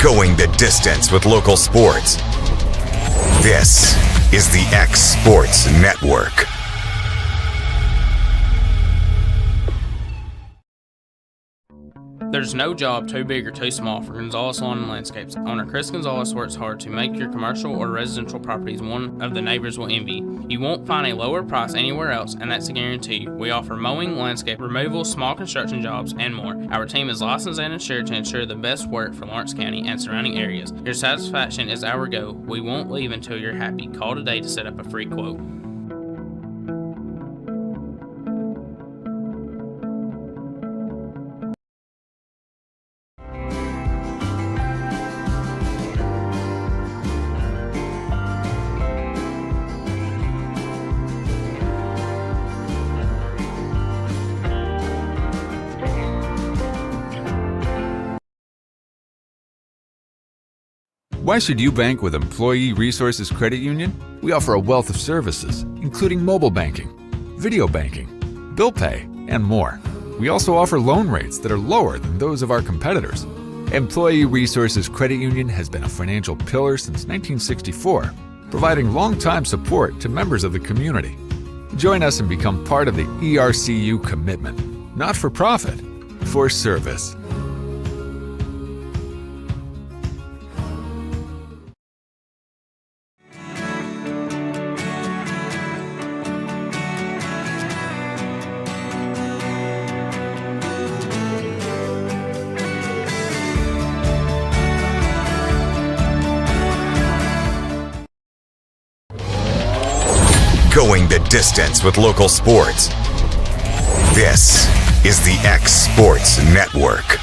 Going the distance with local sports. This is the X Sports Network. There's no job too big or too small for Gonzalez Lawn and Landscapes. Owner Chris Gonzalez works hard to make your commercial or residential properties one of the neighbors will envy. You won't find a lower price anywhere else, and that's a guarantee. We offer mowing, landscape removal, small construction jobs, and more. Our team is licensed and insured to ensure the best work for Lawrence County and surrounding areas. Your satisfaction is our goal. We won't leave until you're happy. Call today to set up a free quote. Why should you bank with Employee Resources Credit Union? We offer a wealth of services, including mobile banking, video banking, bill pay, and more. We also offer loan rates that are lower than those of our competitors. Employee Resources Credit Union has been a financial pillar since 1964, providing long-time support to members of the community. Join us and become part of the ERCU commitment, not for profit, for service. Going the distance with local sports. This is the X Sports Network.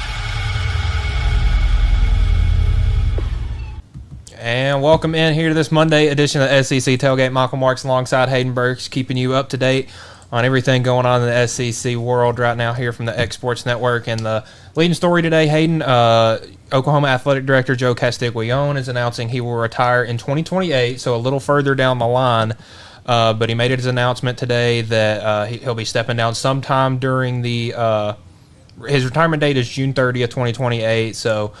And welcome in here to this Monday edition of the SEC Tailgate. Michael Marks alongside Hayden Burks, keeping you up to date on everything going on in the SEC world right now here from the X Sports Network. And the leading story today, Hayden, Oklahoma Athletic Director Joe Castiglione is announcing he will retire in 2028, so a little further down the line. But he made his announcement today that he'll be stepping down sometime during the his retirement date is June 30th, 2028, so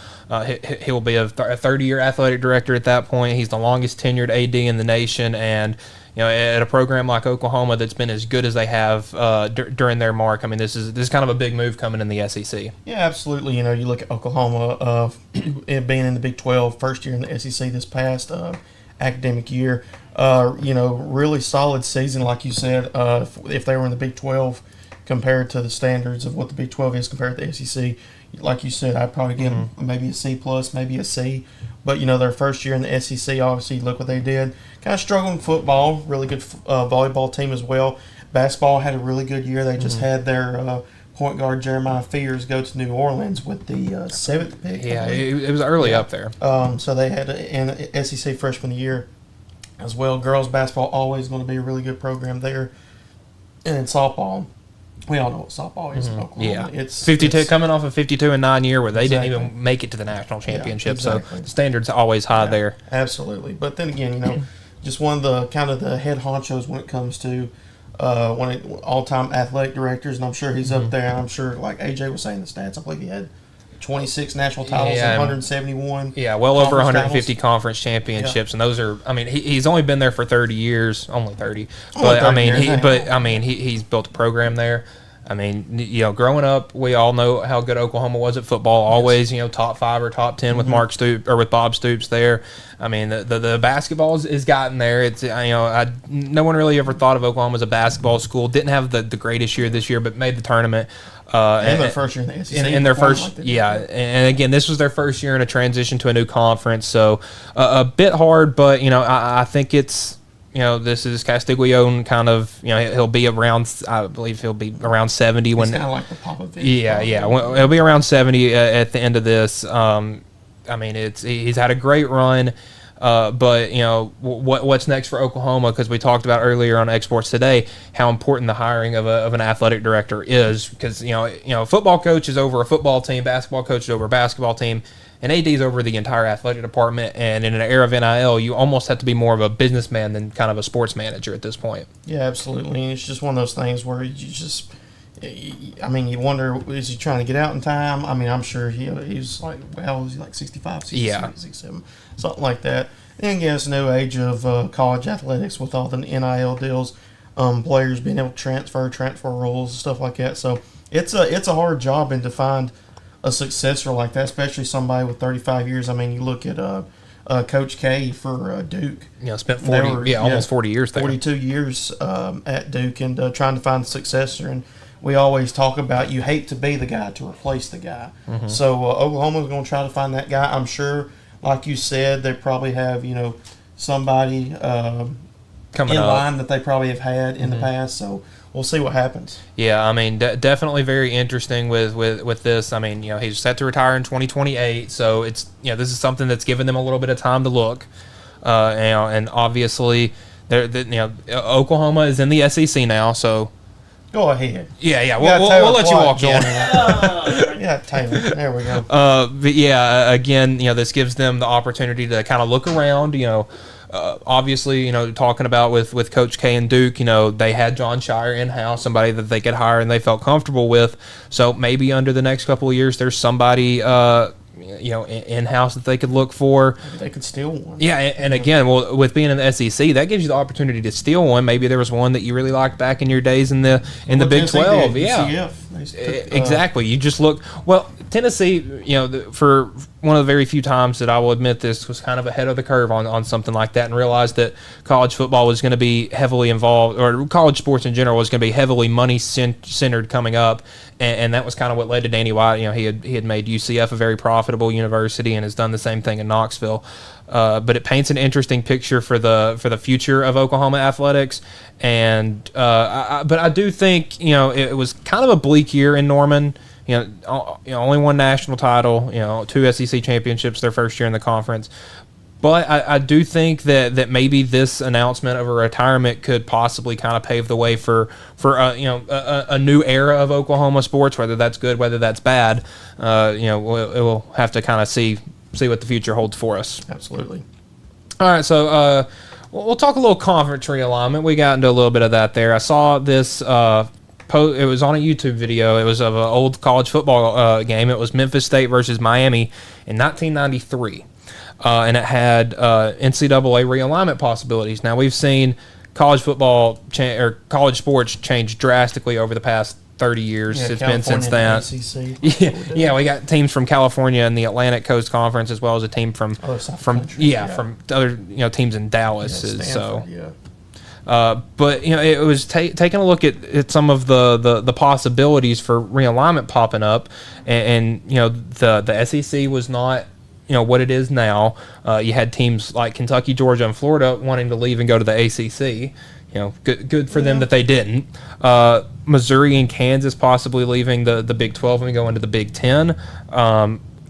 he will be a 30-year athletic director at that point. He's the longest tenured AD in the nation, and at a program like Oklahoma that's been as good as they have during their mark. I mean, this is kind of a big move coming in the SEC. Yeah, absolutely. You look at Oklahoma it being in the Big 12, first year in the SEC this past academic year. Really solid season, like you said. If they were in the Big 12 compared to the standards of what the Big 12 is compared to the SEC, like you said, I'd probably give them maybe a C+, maybe a C. But, their first year in the SEC, obviously, look what they did. Kind of struggling in football, really good volleyball team as well. Basketball had a really good year. They just had their point guard Jeremiah Fears go to New Orleans with the 7th pick. Yeah, it was early up there. So they had an SEC freshman year as well. Girls basketball always going to be a really good program there. And in softball, we all know what softball is in Oklahoma. Yeah, it's 52 coming off a 52-9 year where they Exactly. didn't even make it to the national championship. Yeah, exactly. So the standards are always high there. Absolutely. But then again, just one of the kind of the head honchos when it comes to all-time athletic directors, and I'm sure he's up there. And I'm sure, like AJ was saying the stats, I believe he had 26 national titles and 171. Yeah, well over 150 titles. conference championships, and those are. I mean, he's only been there for 30 years, only 30. Only But 30 years, he's built a program there. I mean, growing up, we all know how good Oklahoma was at football. Always, top 5 or top 10 with Mark Stoops or with Bob Stoops there. I mean, the basketball has gotten there. It's no one really ever thought of Oklahoma as a basketball school. Didn't have the greatest year this year, but made the tournament. And their first year in the SEC. In their first, and again, this was their first year in a transition to a new conference, so a bit hard, but I think it's this is Castiglione kind of he'll be around. I believe he'll be around 70 when. It's kind of like the Popovich. Yeah. He'll be around 70 at the end of this. I mean, he's had a great run. But what's next for Oklahoma? Because we talked about earlier on Exports Today how important the hiring of an athletic director is. Because a football coach is over a football team, basketball coach is over a basketball team, and AD is over the entire athletic department. And in an era of NIL, you almost have to be more of a businessman than kind of a sports manager at this point. Yeah, absolutely. And it's just one of those things where you just I mean, you wonder, is he trying to get out in time? I mean, I'm sure he's like, well, is he like 65, 66, Yeah. 67, something like that. And yes, new age of college athletics with all the NIL deals, players being able to transfer rules, stuff like that. So it's a hard job, and to find a successor like that, especially somebody with 35 years. I mean, you look at Coach K for Duke. Spent 40, almost 40 years there. 42 years at Duke, and trying to find a successor. And we always talk about you hate to be the guy to replace the guy. Mm-hmm. So Oklahoma's going to try to find that guy. I'm sure, like you said, they probably have somebody Coming in up. line that they probably have had in the past. So we'll see what happens. Yeah, I mean, definitely very interesting with this. I mean, he's set to retire in 2028, so it's this is something that's given them a little bit of time to look. And obviously, Oklahoma is in the SEC now, so Go ahead. yeah, We got we'll Taylor let you Clark walk in. joining. Yeah, Taylor. There we go. But yeah, again, this gives them the opportunity to kind of look around. Obviously, talking about with Coach K and Duke, they had John Shire in house, somebody that they could hire and they felt comfortable with. So maybe under the next couple of years, there's somebody in house that they could look for. Maybe they could steal one. Yeah, and again, well, with being in the SEC, that gives you the opportunity to steal one. Maybe there was one that you really liked back in your days in the Big 12. Did. Yeah, UCF. exactly. You just look well. Tennessee, for one of the very few times that I will admit this was kind of ahead of the curve on something like that, and realized that college football was going to be heavily involved, or college sports in general was going to be heavily money centered coming up, and that was kind of what led to Danny White. He had made UCF a very profitable university and has done the same thing in Knoxville. But it paints an interesting picture for the future of Oklahoma athletics, and but I do think it was kind of a bleak year in Norman. Only one national title, 2 SEC championships their first year in the conference. But I do think that maybe this announcement of a retirement could possibly kind of pave the way for a new era of Oklahoma sports, whether that's good, whether that's bad. We'll have to kind of see what the future holds for us. Absolutely. All right, so we'll talk a little conference realignment. We got into a little bit of that there. I saw this it was on a YouTube video. It was of an old college football game. It was Memphis State versus Miami in 1993, and it had NCAA realignment possibilities. Now we've seen college football or college sports change drastically over the past 30 years. Yeah, it's California been since then. ACC. Yeah, we got teams from California and the Atlantic Coast Conference, as well as a team from from other teams in Dallas. Stanford, yeah. But it was taking a look at some of the possibilities for realignment popping up, and the SEC was not what it is now. You had teams like Kentucky, Georgia, and Florida wanting to leave and go to the ACC. Good for them that they didn't. Missouri and Kansas possibly leaving the Big 12 and going to the Big 10.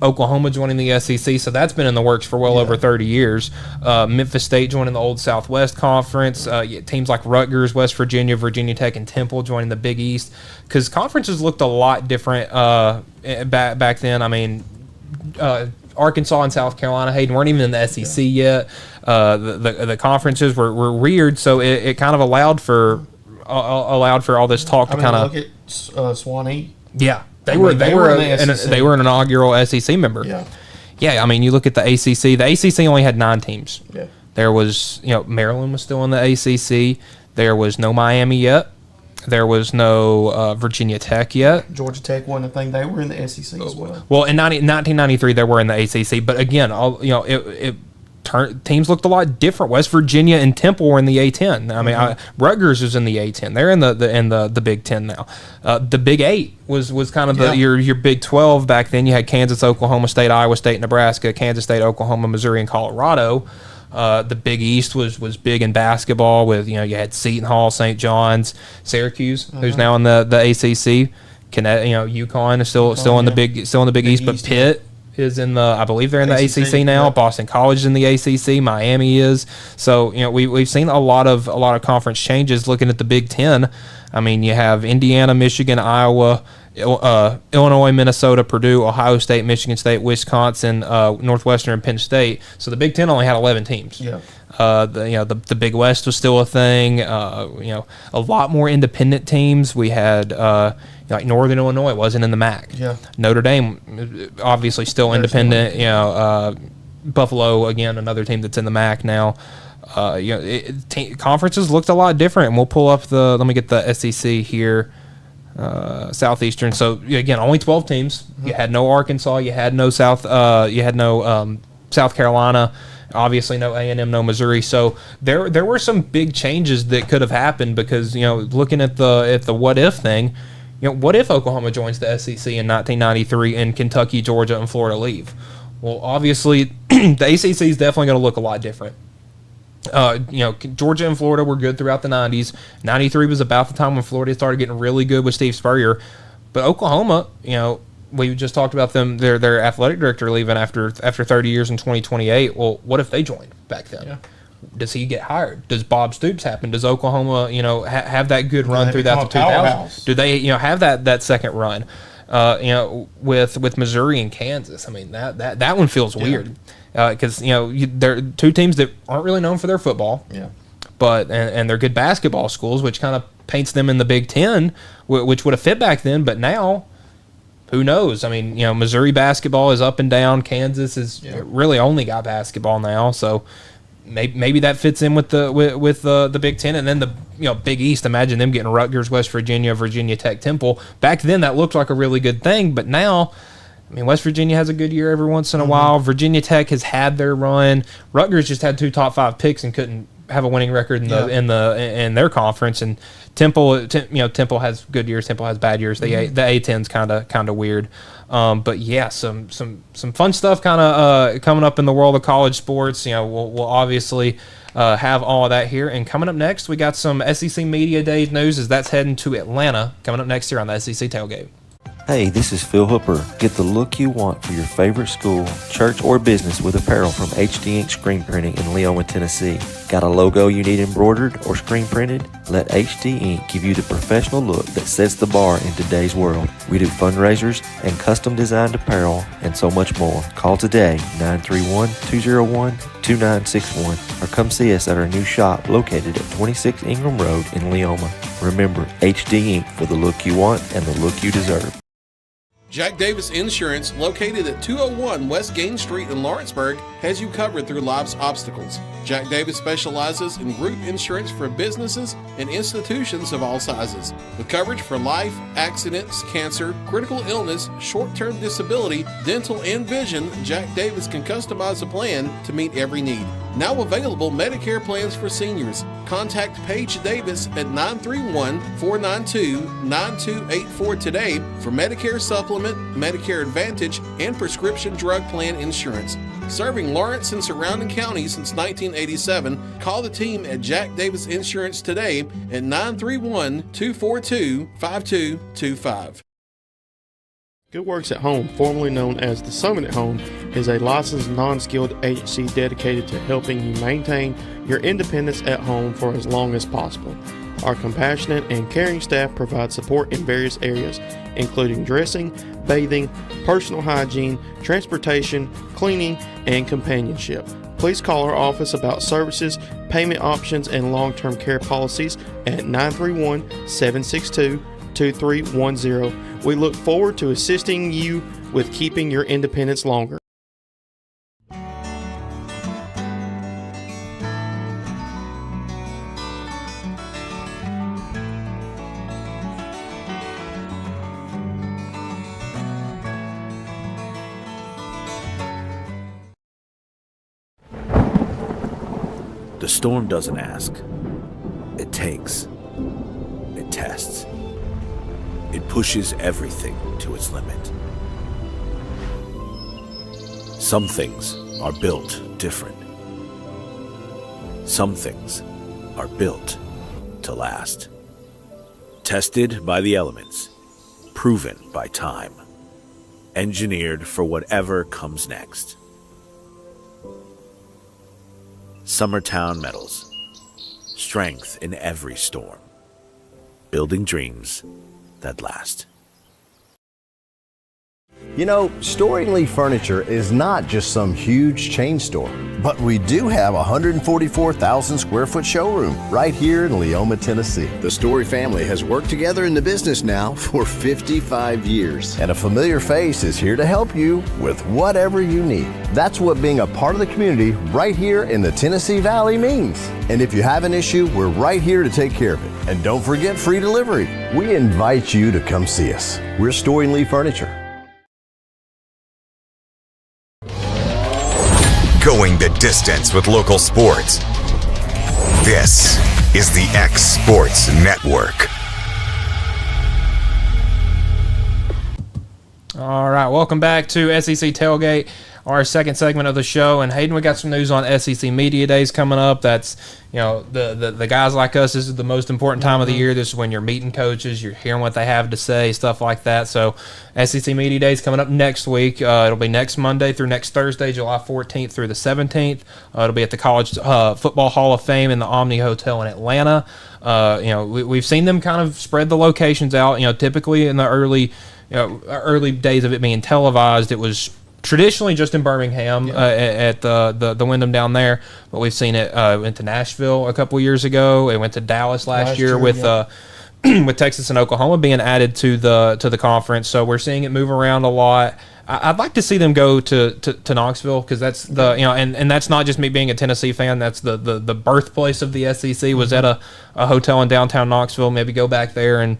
Oklahoma joining the SEC, so that's been in the works for well over 30 years. Memphis State joining the old Southwest Conference. Teams like Rutgers, West Virginia, Virginia Tech, and Temple joining the Big East, because conferences looked a lot different back then. I mean, Arkansas and South Carolina, Hayden, weren't even in the SEC yet. The conferences were weird, so it kind of allowed for all this talk to kind of look at Swanee. Yeah. They were an inaugural SEC member. Yeah. I mean, you look at the ACC. The ACC only had 9 teams. Yeah. There was, Maryland was still in the ACC. There was no Miami yet. There was no Virginia Tech yet. Georgia Tech wasn't a thing. They were in the SEC as well. Well, in 1993, they were in the ACC. But again, teams looked a lot different. West Virginia and Temple were in the A10. I mean, Rutgers was in the A10. They're in the Big 10 now. The Big 8 was kind of your Big 12 back then. You had Kansas, Oklahoma State, Iowa State, Nebraska, Kansas State, Oklahoma, Missouri, and Colorado. The Big East was big in basketball with you had Seton Hall, St. John's, Syracuse, who's now in the ACC. UConn is still in the Big East, but Pitt is in the, I believe they're in the ACC now. Yeah. Boston College is in the ACC. Miami is. So we've seen a lot of conference changes. Looking at the Big 10, I mean, you have Indiana, Michigan, Iowa, Illinois, Minnesota, Purdue, Ohio State, Michigan State, Wisconsin, Northwestern, and Penn State. So the Big 10 only had 11 teams. Yeah. The Big West was still a thing. A lot more independent teams. We had like Northern Illinois wasn't in the MAC. Yeah. Notre Dame, obviously still independent. Buffalo again, another team that's in the MAC now. Conferences looked a lot different, and we'll pull up let me get the SEC here. Southeastern. So again, only 12 teams. You had no Arkansas. You had no South Carolina. Obviously, no A&M, no Missouri. So there were some big changes that could have happened because looking at the what if thing, what if Oklahoma joins the SEC in 1993 and Kentucky, Georgia, and Florida leave? Well, obviously, the ACC is definitely going to look a lot different. Georgia and Florida were good throughout the 90s. 93 was about the time when Florida started getting really good with Steve Spurrier. But Oklahoma, we just talked about them, their athletic director leaving after 30 years in 2028. Well, what if they joined back then? Yeah. Does he get hired? Does Bob Stoops happen? Does Oklahoma, have that good run throughout the 2000s? Do they, have that second run? With Missouri and Kansas. I mean, that one feels weird. Because they're two teams that aren't really known for their football, but and they're good basketball schools, which kind of paints them in the Big Ten, which would have fit back then. But now, who knows? I mean, Missouri basketball is up and down. Kansas is really only got basketball now, so maybe that fits in with the Big Ten, and then the Big East. Imagine them getting Rutgers, West Virginia, Virginia Tech, Temple. Back then, that looked like a really good thing, but now. I mean, West Virginia has a good year every once in a while. Virginia Tech has had their run. Rutgers just had 2 top 5 picks and couldn't have a winning record in their conference. And Temple has good years. Temple has bad years. The A10's kind of weird. But yeah, some fun stuff kind of coming up in the world of college sports. We'll obviously have all of that here. And coming up next, we got some SEC Media Days news as that's heading to Atlanta. Coming up next here on the SEC Tailgate. Hey, this is Phil Hooper. Get the look you want for your favorite school, church, or business with apparel from HD Ink Screen Printing in Leoma, Tennessee. Got a logo you need embroidered or screen printed? Let HD Ink give you the professional look that sets the bar in today's world. We do fundraisers and custom designed apparel and so much more. Call today, 931-201-2961, or come see us at our new shop located at 26 Ingram Road in Leoma. Remember, HD Ink for the look you want and the look you deserve. Jack Davis Insurance, located at 201 West Gain Street in Lawrenceburg, has you covered through life's obstacles. Jack Davis specializes in group insurance for businesses and institutions of all sizes. With coverage for life, accidents, cancer, critical illness, short-term disability, dental, and vision, Jack Davis can customize a plan to meet every need. Now available Medicare plans for seniors. Contact Paige Davis at 931-492-9284 today for Medicare Supplement, Medicare Advantage, and prescription drug plan insurance. Serving Lawrence and surrounding counties since 1987, call the team at Jack Davis Insurance today at 931-242-5225. Good Works at Home, formerly known as the Summit at Home, is a licensed non-skilled agency dedicated to helping you maintain your independence at home for as long as possible. Our compassionate and caring staff provide support in various areas, including dressing, bathing, personal hygiene, transportation, cleaning, and companionship. Please call our office about services, payment options, and long-term care policies at 931-762-2310. We look forward to assisting you with keeping your independence longer. The storm doesn't ask. It takes. It tests. It pushes everything to its limit. Some things are built different. Some things are built to last. Tested by the elements. Proven by time. Engineered for whatever comes next. Summertown Metals. Strength in every storm. Building dreams that last. You know, Storing Lee Furniture is not just some huge chain store, but we do have a 144,000 square foot showroom right here in Leoma, Tennessee. The Story family has worked together in the business now for 55 years, and a familiar face is here to help you with whatever you need. That's what being a part of the community right here in the Tennessee Valley means. And if you have an issue, we're right here to take care of it. And don't forget free delivery. We invite you to come see us. We're Storing Lee Furniture. Going the distance with local sports. This is the X Sports Network. All right, welcome back to SEC Tailgate, our second segment of the show. And Hayden, we got some news on SEC Media Days coming up. That's, you know, the guys like us, this is the most important time of the year. This is when you're meeting coaches, you're hearing what they have to say, stuff like that. So SEC Media Days coming up next week. It'll be next Monday through next Thursday, July 14th through the 17th. It'll be at the College Football Hall of Fame in the Omni Hotel in Atlanta. You know, we've seen them kind of spread the locations out. You know, typically in the early days of it being televised, it was traditionally just in Birmingham at the Wyndham down there, but we've seen it went to Nashville a couple years ago. It went to Dallas last year with with Texas and Oklahoma being added to the conference. So we're seeing it move around a lot. I'd like to see them go to Knoxville, because that's the, you know, and that's not just me being a Tennessee fan. That's the birthplace of the SEC, was at a hotel in downtown Knoxville. Maybe go back there and,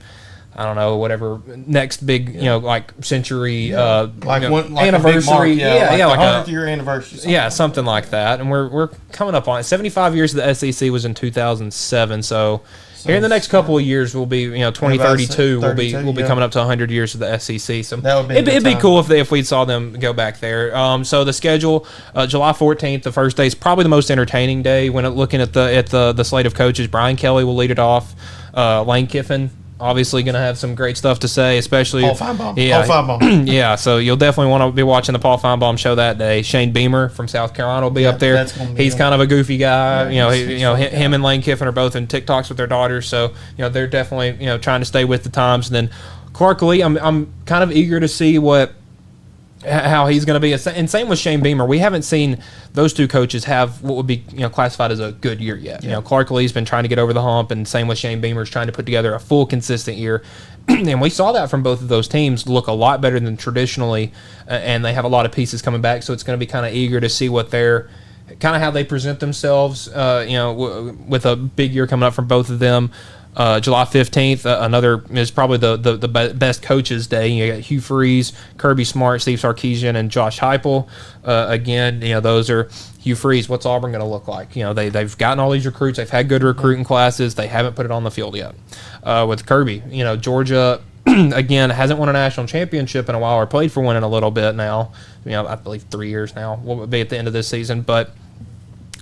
I don't know, whatever next big, you know, like century, anniversary, like the 100th year anniversary, something like that. And we're coming up on it. 75 years of the SEC was in 2007, so here in the next couple of years, we'll be, you know, 2032 we'll be coming up to 100 years of the SEC. So it'd be cool if we saw them go back there. So the schedule, July 14th, the first day, is probably the most entertaining day when looking at the slate of coaches. Brian Kelly will lead it off. Lane Kiffin, obviously going to have some great stuff to say, especially Paul Feinbaum. Yeah, so you'll definitely want to be watching the Paul Feinbaum show that day. Shane Beamer from South Carolina will be up there. He's kind of a goofy guy. Him and Lane Kiffin are both in TikToks with their daughters, so they're definitely trying to stay with the times. And then Clark Lee, I'm kind of eager to see how he's going to be. And same with Shane Beamer. We haven't seen those two coaches have what would be classified as a good year yet. Yeah. Clark Lee's been trying to get over the hump, and same with Shane Beamer's trying to put together a full, consistent year. And we saw that from both of those teams look a lot better than traditionally, and they have a lot of pieces coming back. So it's going to be kind of eager to see what they're how they present themselves. With a big year coming up from both of them. July 15th, another is probably the best coaches day. You got Hugh Freeze, Kirby Smart, Steve Sarkisian, and Josh Heupel. Again, those are Hugh Freeze. What's Auburn going to look like? They've gotten all these recruits. They've had good recruiting classes. They haven't put it on the field yet. With Kirby, Georgia again hasn't won a national championship in a while, or played for one in a little bit now. I believe 3 years now. Will be at the end of this season, but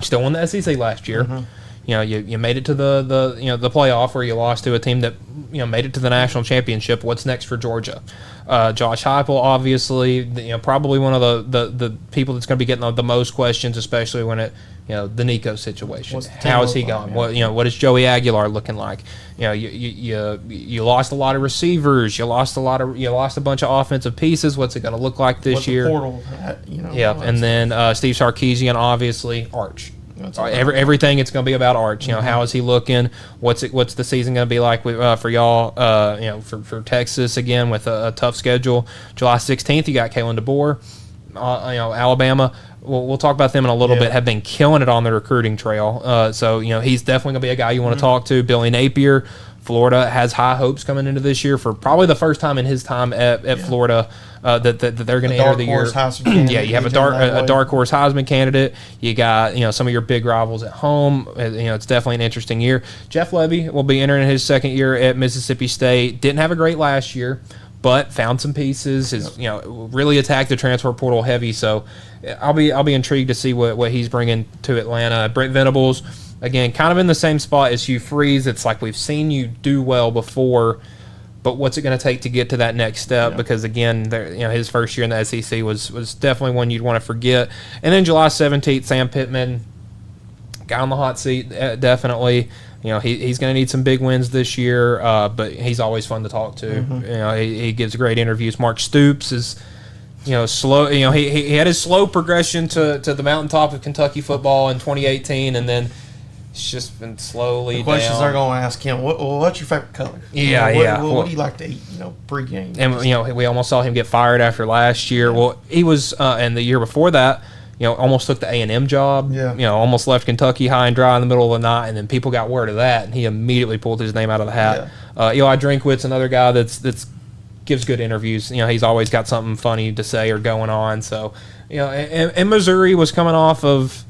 still won the SEC last year. Mm-hmm. You made it to the playoff, where you lost to a team that made it to the national championship. What's next for Georgia? Josh Heupel, obviously, probably one of the people that's going to be getting the most questions, especially when the Nico situation. How is he going? What is Joey Aguilar looking like? You lost a lot of receivers. You lost a bunch of offensive pieces. What's it going to look like this year? Portal, and then Steve Sarkisian, obviously, Arch. Everything it's going to be about Arch. How is he looking? What's the season going to be like for y'all? For Texas again with a tough schedule. July 16th, you got Kalen DeBoer. Alabama. We'll talk about them in a little bit. Have been killing it on the recruiting trail. So he's definitely going to be a guy you want to talk to. Billy Napier. Florida has high hopes coming into this year for probably the first time in his time at Florida that they're going to enter the year. You have a dark horse Heisman candidate. You got some of your big rivals at home. It's definitely an interesting year. Jeff Lebby will be entering his second year at Mississippi State. Didn't have a great last year, but found some pieces. Is really attacked the transfer portal heavy. So I'll be intrigued to see what he's bringing to Atlanta. Brent Venables. Again, kind of in the same spot as Hugh Freeze. It's like we've seen you do well before, but what's it going to take to get to that next step? Yeah. Because, again, his first year in the SEC was definitely one you'd want to forget. And then July 17th, Sam Pittman, guy on the hot seat, definitely. He's going to need some big wins this year, but he's always fun to talk to. Mm-hmm. He gives great interviews. Mark Stoops is slow. He had his slow progression to the mountaintop of Kentucky football in 2018, and then it's just been slowly. The questions down. they're going to ask him: what's your favorite color? Yeah, What do you like to eat? Pregame. And we almost saw him get fired after last year. Yeah. Well, he was, and the year before that, almost took the A&M job. Yeah. Almost left Kentucky high and dry in the middle of the night, and then people got word of that, and he immediately pulled his name out of the hat. Yeah. Eli Drinkwitz, another guy that's gives good interviews. He's always got something funny to say or going on. So, and Missouri was coming off of.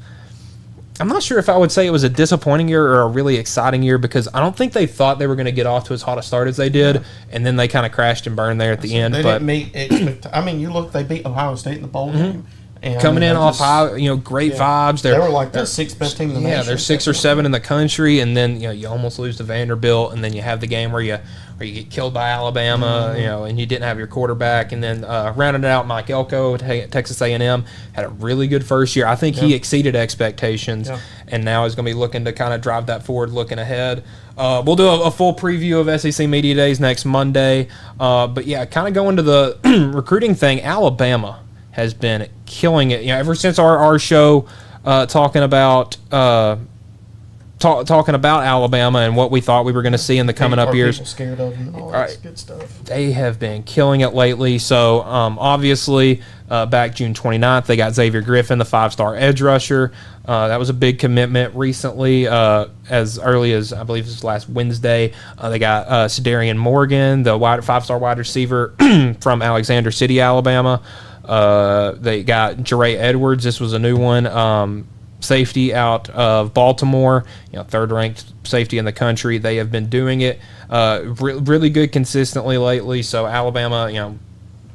I'm not sure if I would say it was a disappointing year or a really exciting year, because I don't think they thought they were going to get off to as hot a start as they did, and then they kind of crashed and burned there at the end. They didn't meet they beat Ohio State in the bowl game. And coming in off high, great vibes. They were like the sixth best team in the nation. Yeah, they're 6 or 7 in the country, and then you almost lose to Vanderbilt, and then you have the game where you get killed by Alabama, and you didn't have your quarterback, and then rounded it out, Mike Elko at Texas A&M had a really good first year. I think he exceeded expectations, and now is going to be looking to kind of drive that forward, looking ahead. We'll do a full preview of SEC Media Days next Monday, but yeah, kind of going to the recruiting thing. Alabama has been killing it. Ever since our show talking about Alabama and what we thought we were going to see in the coming up years. People scared of them and all that good stuff. They have been killing it lately. So obviously, back June 29th, they got Xavier Griffin, the 5-star edge rusher. That was a big commitment recently. As early as I believe it was last Wednesday, they got Cedarian Morgan, the 5-star wide receiver from Alexander City, Alabama. They got Jeray Edwards. This was a new one. Safety out of Baltimore, third-ranked safety in the country. They have been doing it really good consistently lately. So Alabama,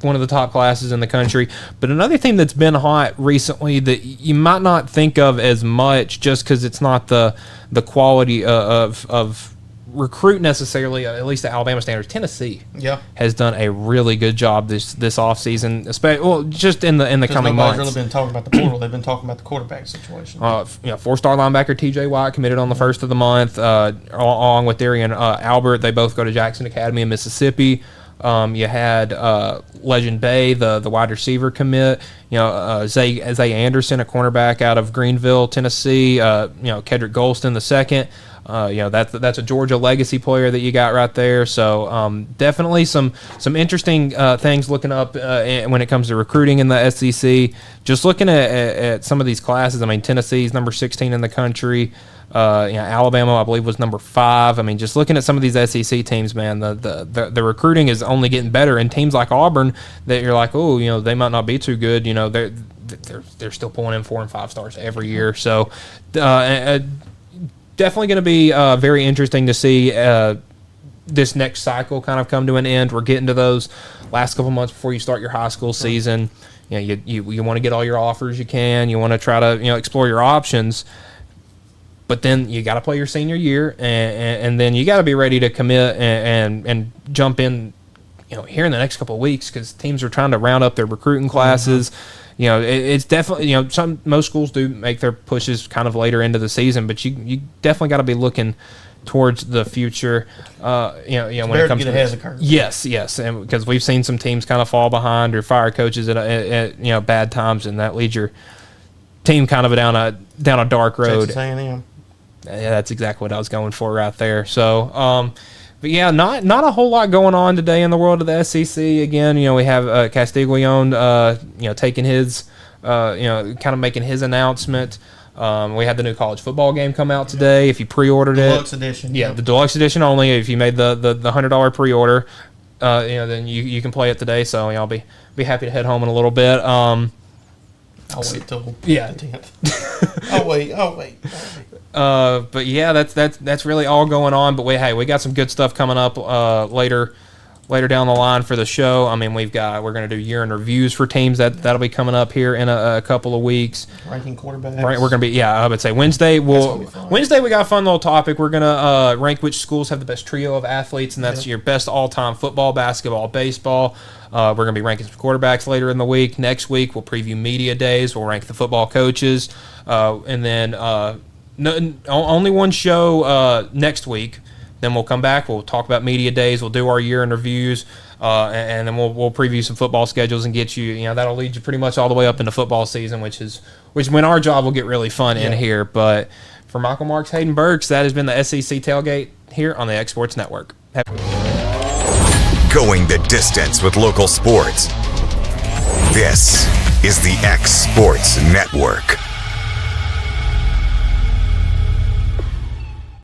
one of the top classes in the country. But another thing that's been hot recently that you might not think of as much, just because it's not the quality of recruit necessarily, at least the Alabama standards. Tennessee has done a really good job this offseason, especially just in the coming months. Nobody's really been talking about the portal. They've been talking about the quarterback situation. 4-star linebacker T.J. Watt committed on the first of the month, along with Darian Albert. They both go to Jackson Academy in Mississippi. You had Legend Bay, the wide receiver commit. Zay Anderson, a cornerback out of Greenville, Tennessee. Kedrick Golston, the second. That's a Georgia legacy player that you got right there. So definitely some interesting things looking up when it comes to recruiting in the SEC. Just looking at some of these classes. I mean, Tennessee's number 16 in the country. Alabama, I believe, was number 5. I mean, just looking at some of these SEC teams, man, the recruiting is only getting better. And teams like Auburn, that you're like, they might not be too good. They're still pulling in 4 and 5 stars every year. So definitely going to be very interesting to see this next cycle kind of come to an end. We're getting to those last couple months before you start your high school season. You want to get all your offers you can. You want to try to explore your options. But then you got to play your senior year, and then you got to be ready to commit and jump in, here in the next couple of weeks, because teams are trying to round up their recruiting classes. It's definitely most schools do make their pushes kind of later into the season, but you definitely got to be looking towards the future. When it comes to ahead of the curve. Yes, and because we've seen some teams kind of fall behind or fire coaches at bad times, and that leads your team kind of down a dark road. Texas A&M. Yeah, that's exactly what I was going for right there. So, but yeah, not a whole lot going on today in the world of the SEC. Again, we have Castiglione, taking his, kind of making his announcement. We had the new college football game come out today. If you pre-ordered Deluxe edition. Yeah, the deluxe edition only. If you made the $100 pre-order, then you can play it today. So I'll be happy to head home in a little bit. I'll wait till the 10th. I'll wait. But yeah, that's really all going on. But we got some good stuff coming up later down the line for the show. I mean, we're going to do year in reviews for teams that'll be coming up here in a couple of weeks. Ranking quarterbacks. Right, we're going to be I would say Wednesday. Wednesday we got a fun little topic. We're going to rank which schools have the best trio of athletes, and that's your best all-time football, basketball, baseball. We're going to be ranking some quarterbacks later in the week. Next week we'll preview media days. We'll rank the football coaches, and then only one show next week. Then we'll come back. We'll talk about media days. We'll do our year in reviews, and then we'll preview some football schedules and get you. That'll lead you pretty much all the way up into football season, which when our job will get really fun in here. But for Michael Marks, Hayden Burks, that has been the SEC Tailgate here on the X Sports Network. Going the distance with local sports. This is the X Sports Network.